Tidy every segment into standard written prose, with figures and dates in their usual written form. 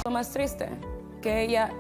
Lo más triste, que ella...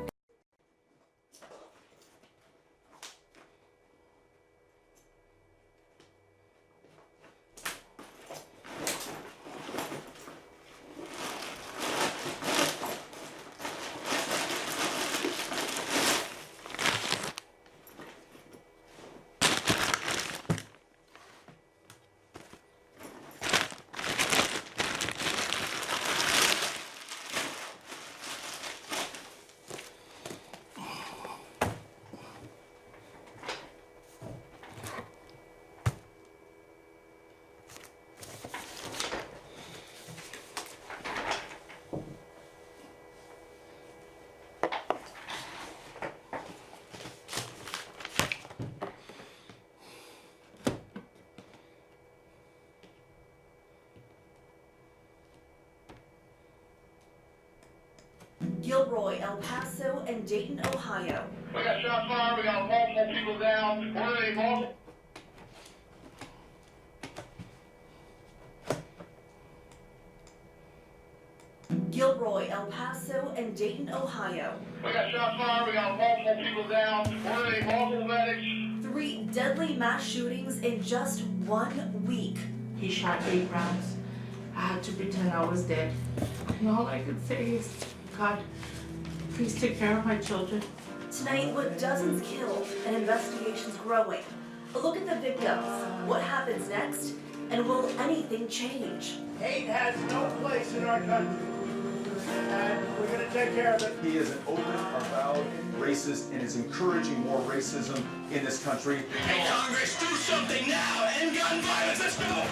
Gilroy, El Paso, and Dayton, Ohio. We got shots fired, we got multiple people down. We're in multiple. Gilroy, El Paso, and Dayton, Ohio. We got shots fired, we got multiple people down. We're in multiple medics. 3 deadly mass shootings in just 1 week. He shot 8 rounds. I had to pretend I was dead. And all I could say is, God, please take care of my children. Tonight, with dozens killed and investigations growing, a look at the victims, what happens next, and will anything change? Hate has no place in our country, and we're going to take care of it. He is an open, avowed racist and is encouraging more racism in this country. Hey, Congress, do something now! End gun violence, let's go!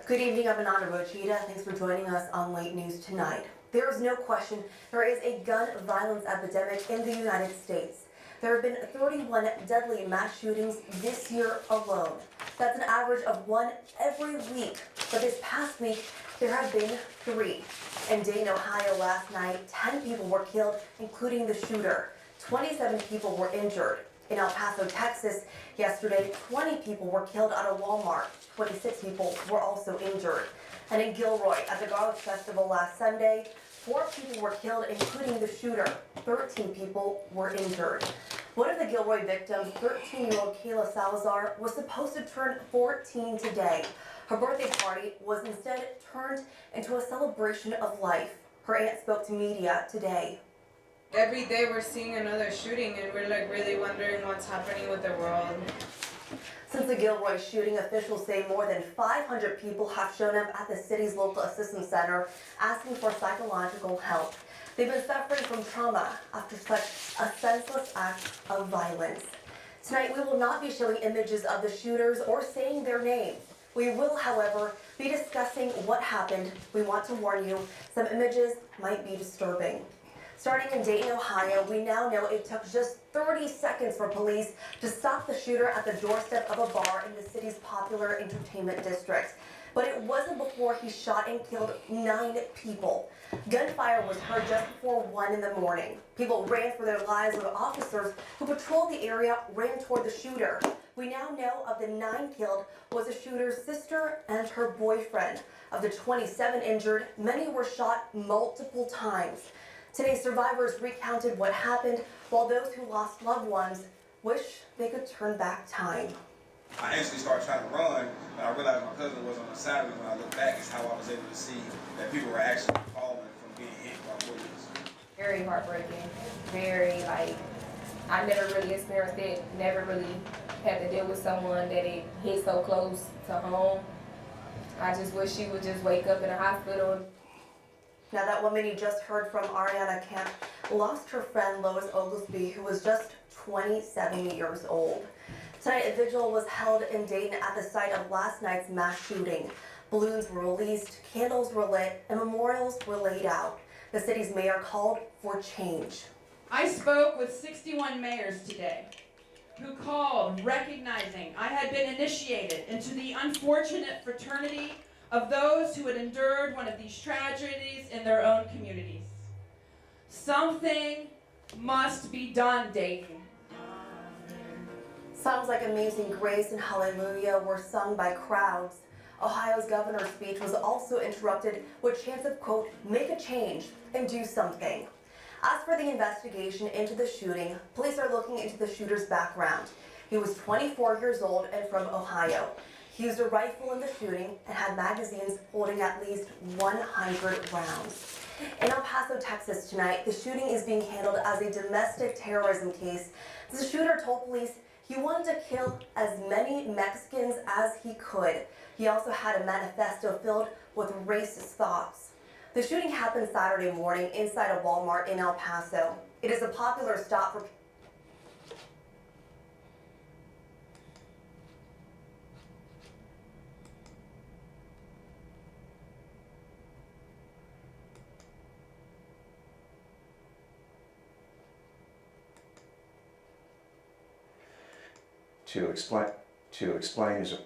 Good evening, I'm Ananda Rashid. Thanks for joining us on Late News tonight. There is no question there is a gun violence epidemic in the United States. There have been 31 deadly mass shootings this year alone. That's an average of 1 every week. But this past week, there have been 3. In Dayton, Ohio last night, 10 people were killed, including the shooter. 27 people were injured. In El Paso, Texas, yesterday, 20 people were killed at a Walmart. 26 people were also injured. And in Gilroy, at the Garlic Festival last Sunday, 4 people were killed, including the shooter. 13 people were injured. One of the Gilroy victims, 13-year-old Kayla Salazar, was supposed to turn 14 today. Her birthday party was instead turned into a celebration of life. Her aunt spoke to media today. Every day we're seeing another shooting and we're like really wondering what's happening with the world. Since the Gilroy shooting, officials say more than 500 people have shown up at the city's local assistance center asking for psychological help. They've been suffering from trauma after such a senseless act of violence. Tonight, we will not be showing images of the shooters or saying their names. We will, however, be discussing what happened. We want to warn you, some images might be disturbing. Starting in Dayton, Ohio, we now know it took just 30 seconds for police to stop the shooter at the doorstep of a bar in the city's popular entertainment district. But it wasn't before he shot and killed 9 people. Gunfire was heard just before 1 in the morning. People ran for their lives when officers who patrolled the area ran toward the shooter. We now know of the 9 killed was the shooter's sister and her boyfriend. Of the 27 injured, many were shot multiple times. Today, survivors recounted what happened, while those who lost loved ones wish they could turn back time. I actually started trying to run, but I realized my cousin was on the side of me. When I looked back, is how I was able to see that people were actually falling from being hit by bullets. Very heartbreaking. Very, I never really experienced it. Never really had to deal with someone that it hit so close to home. I just wish she would just wake up in a hospital. Now, that woman you just heard from, Ariana Camp, lost her friend Lois Oglesby, who was just 27 years old. Tonight, a vigil was held in Dayton at the site of last night's mass shooting. Balloons were released, candles were lit, and memorials were laid out. The city's mayor called for change. I spoke with 61 mayors today who called recognizing I had been initiated into the unfortunate fraternity of those who had endured one of these tragedies in their own communities. Something must be done, Dayton. Songs like Amazing Grace and Hallelujah were sung by crowds. Ohio's governor's speech was also interrupted with chants of, quote, make a change and do something. As for the investigation into the shooting, police are looking into the shooter's background. He was 24 years old and from Ohio. He used a rifle in the shooting and had magazines holding at least 100 rounds. In El Paso, Texas tonight, the shooting is being handled as a domestic terrorism case. The shooter told police he wanted to kill as many Mexicans as he could. He also had a manifesto filled with racist thoughts. The shooting happened Saturday morning inside a Walmart in El Paso. It is a popular stop for to explain is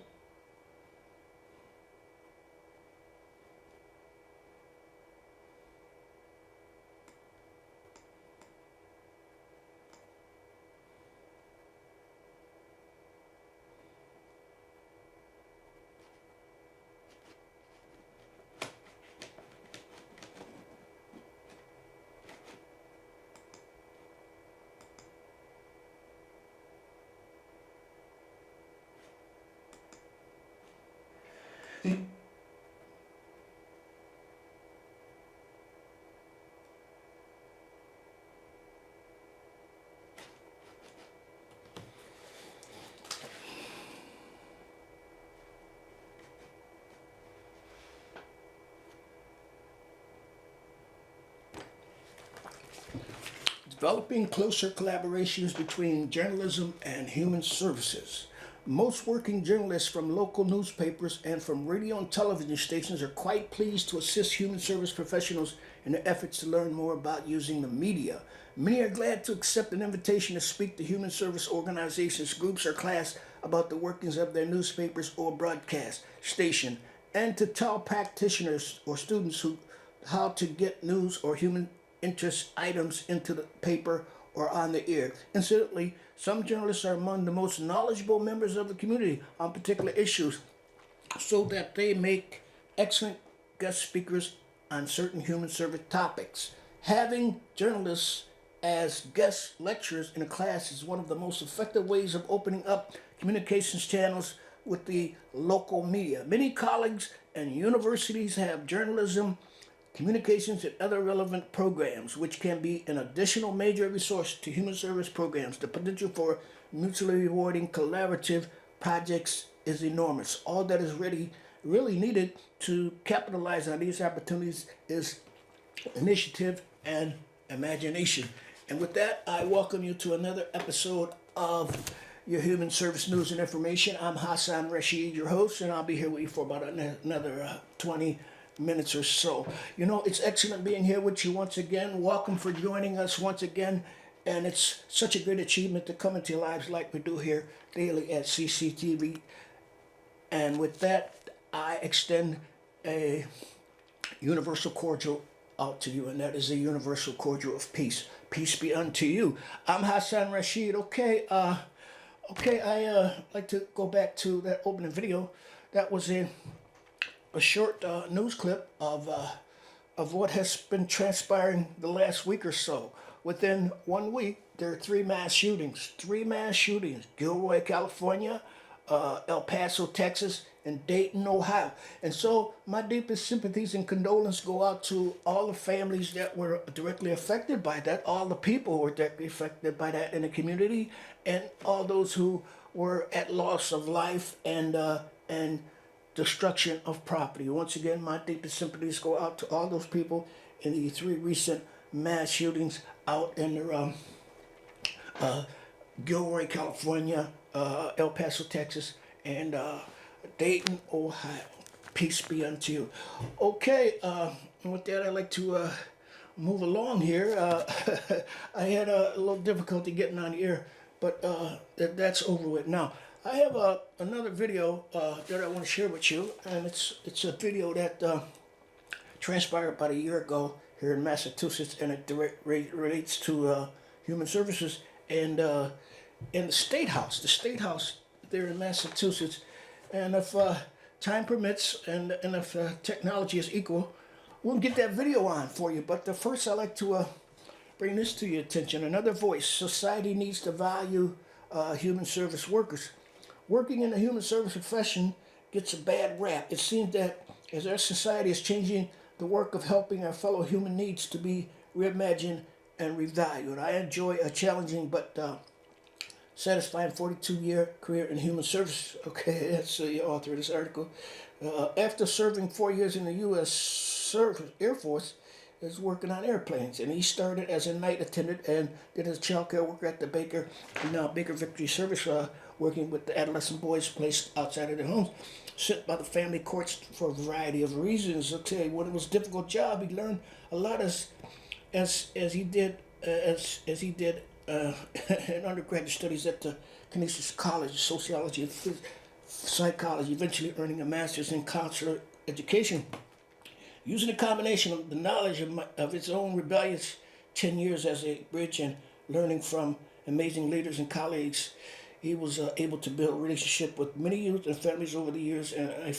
developing closer collaborations between journalism and human services. Most working journalists from local newspapers and from radio and television stations are quite pleased to assist human service professionals in their efforts to learn more about using the media. Many are glad to accept an invitation to speak to human service organizations, groups, or class about the workings of their newspapers or broadcast station, and to tell practitioners or students how to get news or human interest items into the paper or on the air. Incidentally, some journalists are among the most knowledgeable members of the community on particular issues, so that they make excellent guest speakers on certain human service topics. Having journalists as guest lecturers in a class is one of the most effective ways of opening up communications channels with the local media. Many colleges and universities have journalism, communications, and other relevant programs, which can be an additional major resource to human service programs. The potential for mutually rewarding collaborative projects is enormous. All that is really needed to capitalize on these opportunities is initiative and imagination. And with that, I welcome you to another episode of your Human Service News and Information. I'm Hasson Rashid, your host, and I'll be here with you for about another 20 minutes or so. You know, it's excellent being here with you once again. Welcome for joining us once again. And it's such a great achievement to come into your lives like we do here daily at Cctv. And with that, I extend a universal cordial out to you, and that is a universal cordial of peace. Peace be unto you. I'm Hasson Rashid. Okay, I like to go back to that opening video. That was a short news clip of what has been transpiring the last week or so. Within 1 week, there are three mass shootings. Gilroy, California, El Paso, Texas, and Dayton, Ohio. And so my deepest sympathies and condolence go out to all the families that were directly affected by that, all the people who were directly affected by that in the community, and all those who were at loss of life and destruction of property. Once again, my deepest sympathies go out to all those people in the three recent mass shootings out in the Gilroy, California, El Paso, Texas, and Dayton, Ohio. Peace be unto you. Okay, with that, I'd like to move along here. I had a little difficulty getting on the air, but that's over with now. I have another video that I want to share with you, and it's a video that transpired about a year ago here in Massachusetts, and it relates to human services, and in the State House there in Massachusetts. And if time permits and if technology is equal, we'll get that video on for you. But first I'd like to bring this to your attention. Another voice. Society needs to value human service workers. Working in the human service profession gets a bad rap. It seems that as our society is changing, the work of helping our fellow human needs to be reimagined and revalued. I enjoy a challenging but satisfying 42-year career in human service. Okay, that's the author of this article. After serving 4 years in the U.S. Air Force, is working on airplanes, and he started as a night attendant and did his child care work at the Baker Victory Service, working with the adolescent boys placed outside of their homes, sent by the family courts for a variety of reasons. Okay, when it was a difficult job, he learned a lot as he did in undergraduate studies at the Canisius College, sociology and psychology, eventually earning a master's in counselor education. Using a combination of the knowledge of his own rebellious 10 years as a bridge and learning from amazing leaders and colleagues, he was able to build a relationship with many youth and families over the years, and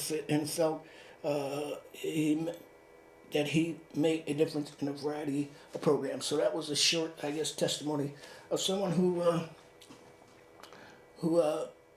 felt that he made a difference in a variety of programs. So that was a short, I guess, testimony of someone who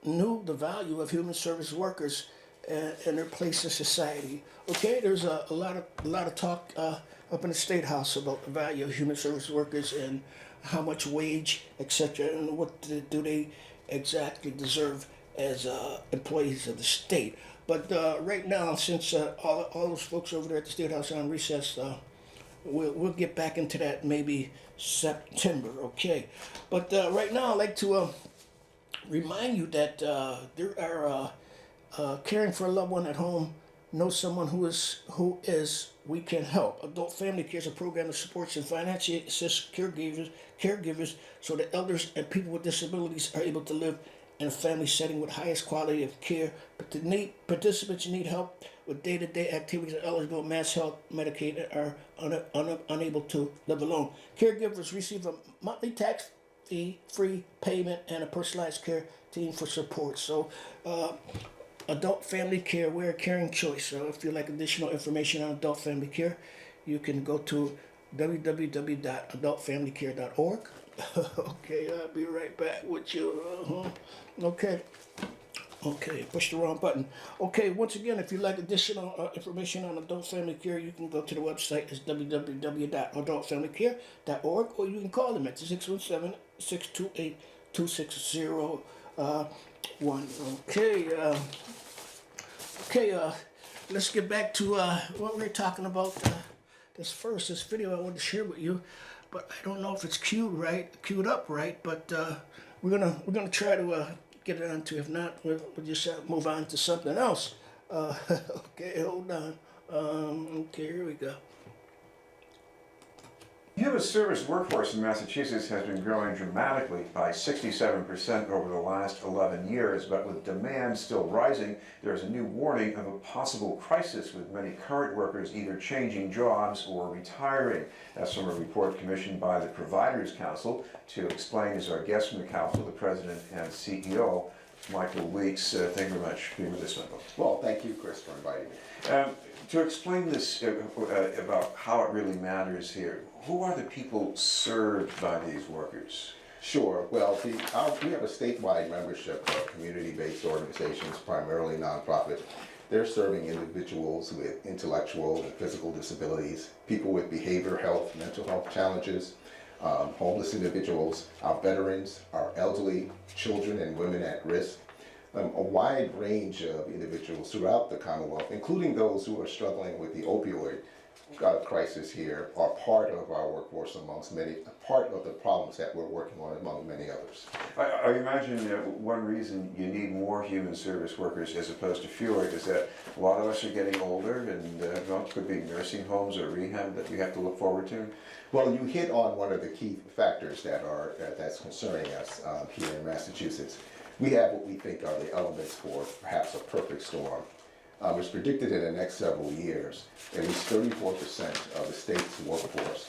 knew the value of human service workers and their place in society. Okay, there's a lot of talk up in the State House about the value of human service workers and how much wage, etc., and what do they exactly deserve as employees of the state. But right now, since all those folks over there at the State House are on recess, we'll get back into that maybe September. Okay, but right now I'd like to remind you that there are caring for a loved one at home, know someone who is we can help. Adult Family Care is a program that supports and financially assists caregivers so that elders and people with disabilities are able to live in a family setting with highest quality of care. But the participants need help with day-to-day activities are eligible mass health Medicaid and are unable to live alone. Caregivers receive a monthly tax fee-free payment and a personalized care team for support. So Adult Family Care, we're a caring choice. So if you'd like additional information on Adult Family Care, you can go to www.adultfamilycare.org. Okay, I'll be right back with you. Okay, push the wrong button. Okay, once again, if you'd like additional information on Adult Family Care, you can go to the website. It's www.adultfamilycare.org, or you can call them at 617-628-2601. Okay, let's get back to what we were talking about. This video I wanted to share with you, but I don't know if it's queued up right. But we're gonna try to get it onto. If not, we'll just move on to something else. Okay, hold on. Okay, here we go. The human service workforce in Massachusetts has been growing dramatically by 67% over the last 11 years, but with demand still rising, there is a new warning of a possible crisis with many current workers either changing jobs or retiring. That's from a report commissioned by the Providers Council. To explain is our guest from the council, the president and CEO, Michael Weeks. Thank you very much for being with us, Michael. Well, thank you, Chris, for inviting me. To explain this about how it really matters here, who are the people served by these workers? Sure. Well, we have a statewide membership of community-based organizations, primarily nonprofit. They're serving individuals with intellectual and physical disabilities, people with behavioral health, mental health challenges, homeless individuals, our veterans, our elderly, children and women at risk, a wide range of individuals throughout the Commonwealth, including those who are struggling with the opioid crisis here, are part of our workforce amongst many, part of the problems that we're working on among many others. I imagine one reason you need more human service workers as opposed to fewer is that a lot of us are getting older, and well, it could be nursing homes or rehab that we have to look forward to. Well, you hit on one of the key factors that's concerning us here in Massachusetts. We have what we think are the elements for perhaps a perfect storm. It's predicted in the next several years, at least 34% of the state's workforce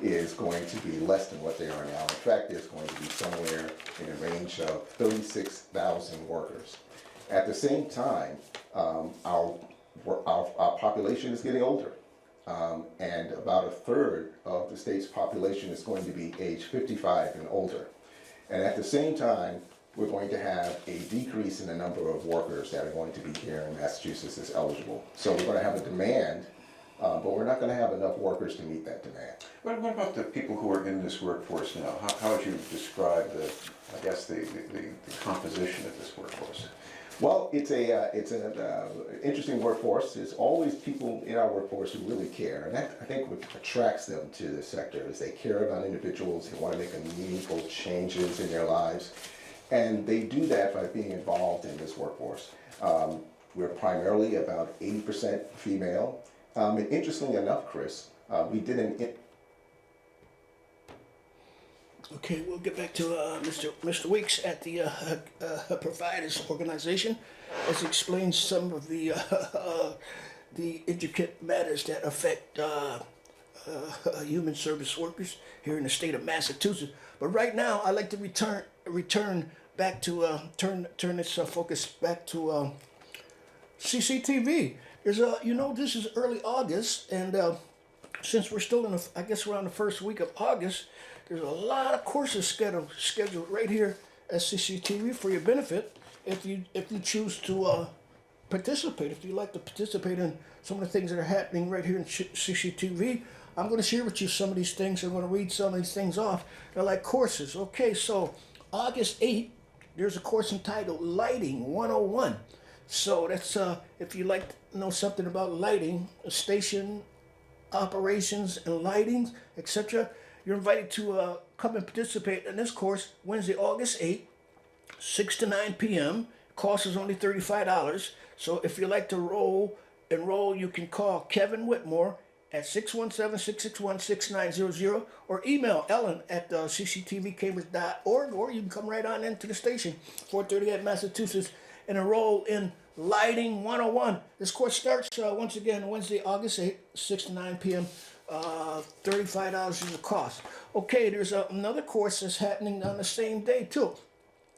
is going to be less than what they are now. In fact, there's going to be somewhere in a range of 36,000 workers. At the same time, our population is getting older. And about a third of the state's population is going to be age 55 and older. And at the same time, we're going to have a decrease in the number of workers that are going to be here in Massachusetts as eligible. So we're going to have a demand, but we're not going to have enough workers to meet that demand. What about the people who are in this workforce now? How would you describe the composition of this workforce? Well, it's an interesting workforce. There's always people in our workforce who really care, and that, I think, what attracts them to the sector is they care about individuals. They want to make meaningful changes in their lives, and they do that by being involved in this workforce. We're primarily about 80% female, and interestingly enough, Chris, we did an. Okay, we'll get back to Mr. Weeks at the Providers Organization as he explains some of the intricate matters that affect human service workers here in the state of Massachusetts. But right now, I'd like to return back to turn this focus back to Cctv. There's this is early August, and since we're still in I guess around the first week of August. There's a lot of courses scheduled right here at Cctv for your benefit if you choose to participate. If you like to participate in some of the things that are happening right here in Cctv, I'm going to share with you some of these things. I'm going to read some of these things off. They're like courses. Okay, so August 8th, there's a course entitled Lighting 101. So that's if you like to know something about lighting, station operations and lighting, etc., you're invited to come and participate in this course Wednesday, August 8th, 6 to 9 p.m. Cost is only $35. So if you'd like to enroll, you can call Kevin Whitmore at 617-661-6900 or email Ellen at cctvcambridge.org, or you can come right on into the station, 438 Massachusetts, and enroll in Lighting 101. This course starts once again Wednesday, August 8th, 6 to 9 p.m. $35 is the cost. Okay, there's another course that's happening on the same day too.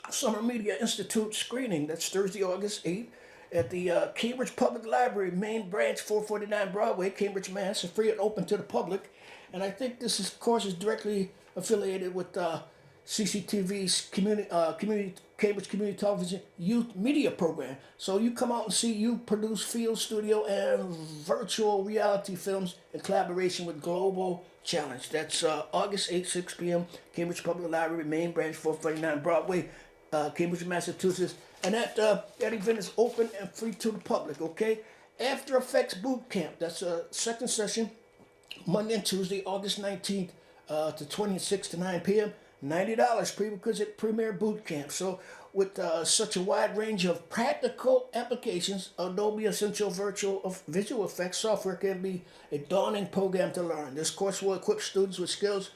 Summer Media Institute screening. That's Thursday, August 8th at the Cambridge Public Library, main branch, 449 Broadway, Cambridge, Mass. It's free and open to the public. And I think this course is directly affiliated with CCTV's Cambridge Community Television Youth Media Program. So you come out and see you produce field, studio, and virtual reality films in collaboration with Global Challenge. That's August 8th, 6 p.m., Cambridge Public Library, main branch, 449 Broadway, Cambridge, Massachusetts. And that event is open and free to the public, okay? After Effects Boot Camp, that's a second session, Monday and Tuesday, August 19th to 26 to 9 p.m., $90 prerequisite premier boot camp. So with such a wide range of practical applications, Adobe Essential Visual Effects software can be a daunting program to learn. This course will equip students with skills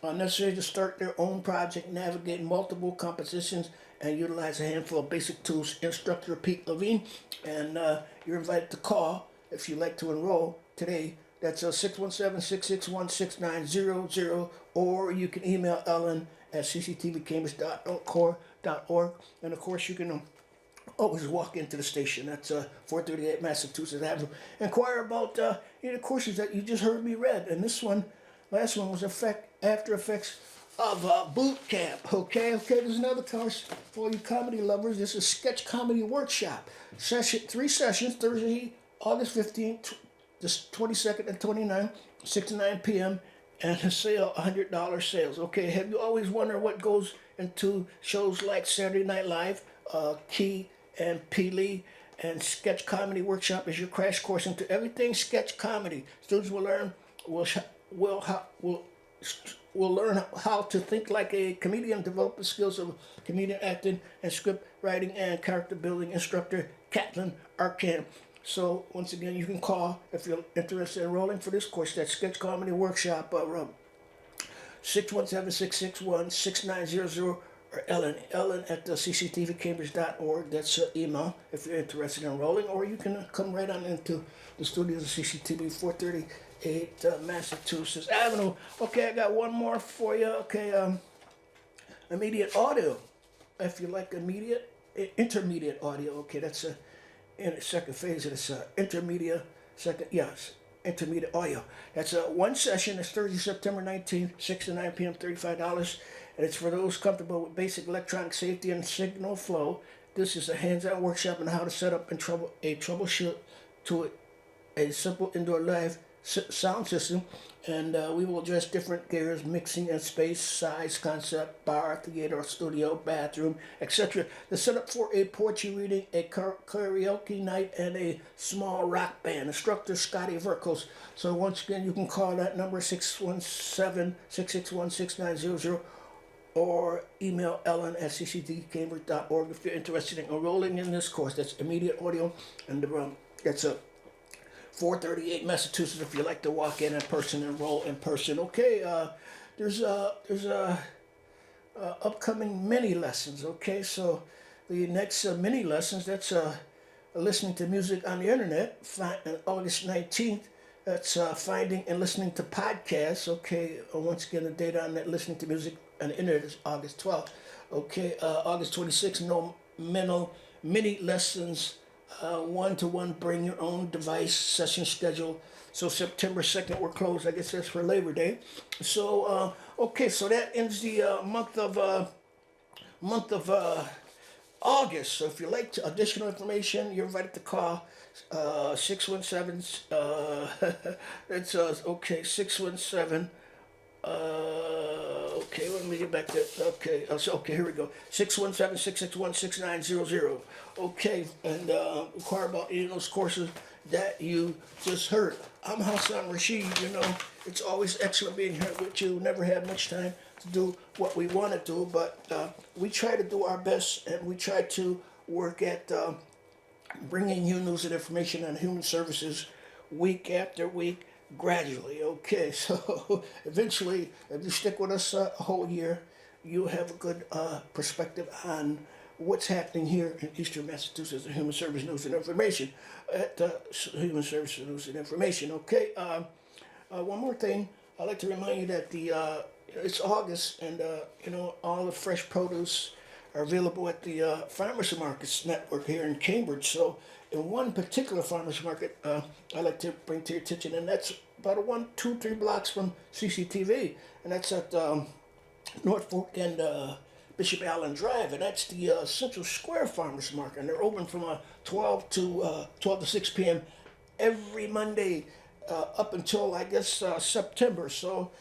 necessary to start their own project, navigate multiple compositions, and utilize a handful of basic tools. Instructor Pete Levine, and you're invited to call if you'd like to enroll today. That's 617-661-6900, or you can email Ellen at cctvcambridge.org. And of course, you can always walk into the station. That's 438 Massachusetts Avenue. Inquire about any courses that you just heard me read. And this one, last one, was After Effects of Boot Camp. Okay, there's another course for you comedy lovers. This is Sketch Comedy Workshop. 3 sessions, Thursday, August 15th. Just 22nd and 29th, 6 to 9 p.m. and a sale, $100 sales. Okay, have you always wondered what goes into shows like Saturday Night Live, Key and Peely, and Sketch Comedy Workshop is your crash course into everything sketch comedy. Students will learn how to think like a comedian, develop the skills of comedian acting and script writing and character building instructor Kathleen Arcan. So, once again, you can call if you're interested in enrolling for this course. That's Sketch Comedy Workshop, 617-661-6900, or Ellen at cctvcambridge.org. That's her email if you're interested in enrolling, or you can come right on into the studios of CCTV, 430 8 Massachusetts Avenue. Okay, I got one more for you. Okay, immediate audio. If you like intermediate audio, okay, that's in the second phase of this intermediate audio. That's one session. It's Thursday, September 19th, 6 to 9 p.m., $35. And it's for those comfortable with basic electronic safety and signal flow. This is a hands-on workshop on how to set up and troubleshoot to a simple indoor live sound system, and we will address different gears, mixing and space, size, concept, bar, theater, studio, bathroom, etc. The setup for a poetry reading, a karaoke night, and a small rock band. Instructor Scotty Verkos. So once again, you can call that number 617-661-6900 or email ellen@cctvcambridge.org if you're interested in enrolling in this course. That's immediate audio, and that's a 438 Massachusetts if you like to walk in person, enroll in person. Okay, there's upcoming mini lessons. Okay, so the next mini lessons, that's listening to music on the internet, August 19th. That's finding and listening to podcasts. Okay, once again, the date on that listening to music on the internet is August 12th. Okay, August 26th, no mini lessons. One-to-one, bring your own device session schedule. So September 2nd, we're closed. I guess that's for Labor Day. So, okay, so that ends the month of August. So if you'd like additional information, you're invited to call 617, it's, okay, 617, okay, let me get back to, okay, okay, here we go, 617-661-6900, okay, and inquire about any of those courses that you just heard. I'm Hasson Rashid. You know, it's always excellent being here with you. Never had much time to do what we want to do, but we try to do our best, and we try to work at bringing you news and information on human services week after week, gradually. Okay, so eventually, if you stick with us a whole year, you'll have a good perspective on what's happening here in Eastern Massachusetts, the Human Service News and Information, at Human Services News and Information. Okay, one more thing, I'd like to remind you that it's August, and you know, all the fresh produce are available at the Farmers Markets Network here in Cambridge. So in one particular farmers market, I'd like to bring to your attention, and that's about 3 blocks from Cctv, and that's at North Fork and Bishop Allen Drive, and that's the Central Square Farmers Market, and they're open from 12 to 6 p.m. every Monday up until, I guess, September. So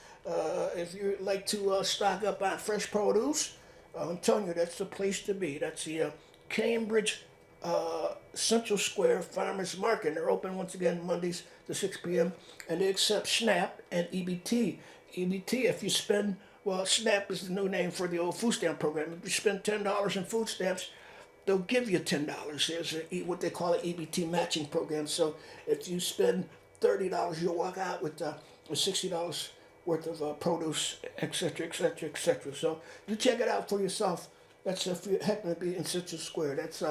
if you'd like to stock up on fresh produce, I'm telling you, that's the place to be. That's the Cambridge Central Square Farmers Market. And they're open once again Mondays to 6 p.m. and they accept SNAP and EBT. EBT, if you spend, well, SNAP is the new name for the old food stamp program. If you spend $10 in food stamps, they'll give you $10. There's what they call an EBT matching program. So if you spend $30, you'll walk out with $60 worth of produce, etc., etc., etc. So you check it out for yourself. That's if you happen to be in Central Square. That's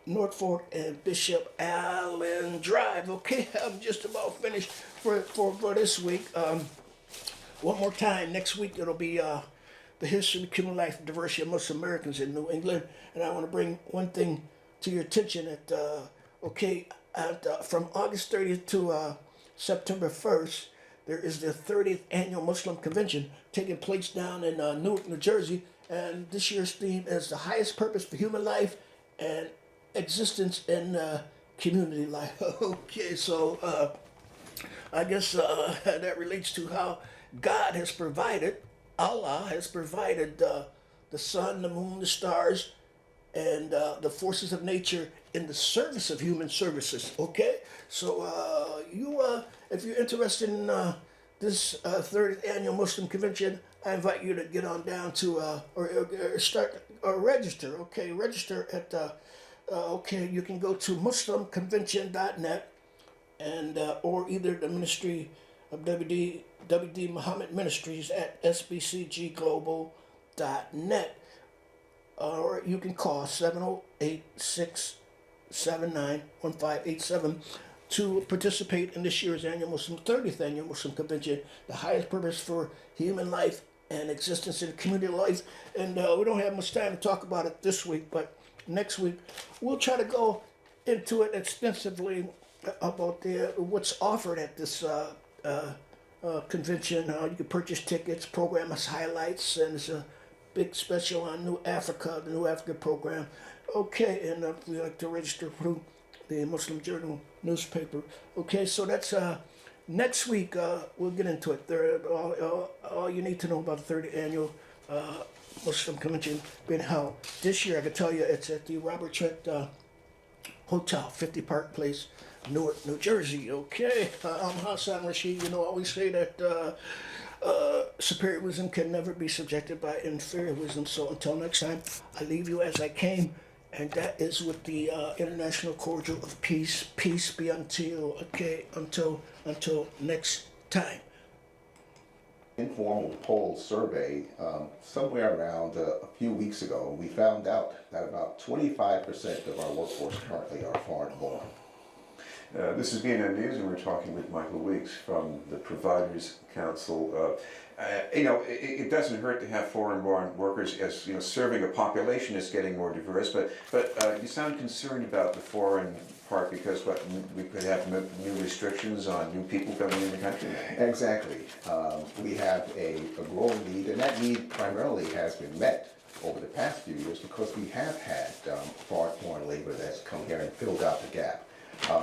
North Fork and Bishop Allen Drive. Okay, I'm just about finished for this week. One more time, next week it'll be the history, human life, and diversity of Muslim Americans in New England. And I want to bring one thing to your attention from August 30th to September 1st, there is the 30th Annual Muslim Convention taking place down in Newark, New Jersey. And this year's theme is the highest purpose for human life and existence in community life. Okay, so I guess that relates to how God has provided, Allah has provided the sun, the moon, the stars, and the forces of nature in the service of human services. Okay, so if you're interested in this 30th Annual Muslim Convention, I invite you to get on down to or start or register. Okay, register at you can go to muslimconvention.net and or either the ministry of WD Muhammad Ministries at sbcgglobal.net, or you can call 708-679-1587 to participate in this year's annual Muslim 30th annual Muslim convention, the highest purpose for human life and existence in community life. And we don't have much time to talk about it this week, but next week we'll try to go into it extensively about what's offered at this convention. You can purchase tickets, program has highlights, and there's a big special on New Africa, the New Africa program. Okay, and we like to register through the Muslim Journal newspaper. Okay, so that's next week. We'll get into it. All you need to know about the 30th annual Muslim convention being held this year. I can tell you it's at the Robert Trent Hotel, 50 Park Place, Newark, New Jersey. Okay, I'm Hasson Rashid. You know, I always say that superior wisdom can never be subjected by inferior wisdom. So until next time, I leave you as I came. And that is with the international cordial of peace. Peace be unto you. Okay, until next time. Informal poll survey, somewhere around a few weeks ago, we found out that about 25% of our workforce currently are foreign born. This is BNN News, and we're talking with Michael Weeks from the Providers Council. You know, it doesn't hurt to have foreign-born workers, as you know, serving a population is getting more diverse. But you sound concerned about the foreign part because we could have new restrictions on new people coming in the country. Exactly. We have a growing need, and that need primarily has been met over the past few years because we have had foreign labor that's come here and filled out the gap.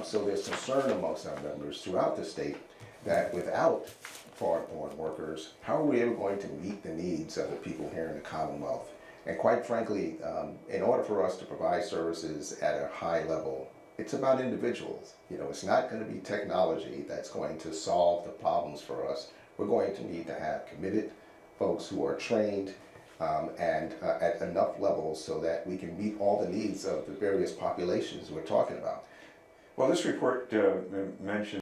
So there's concern amongst our members throughout the state that without foreign-born workers, how are we ever going to meet the needs of the people here in the Commonwealth? And quite frankly, in order for us to provide services at a high level, it's about individuals. You know, it's not going to be technology that's going to solve the problems for us. We're going to need to have committed folks who are trained and at enough levels so that we can meet all the needs of the various populations we're talking about. Well, this report mentions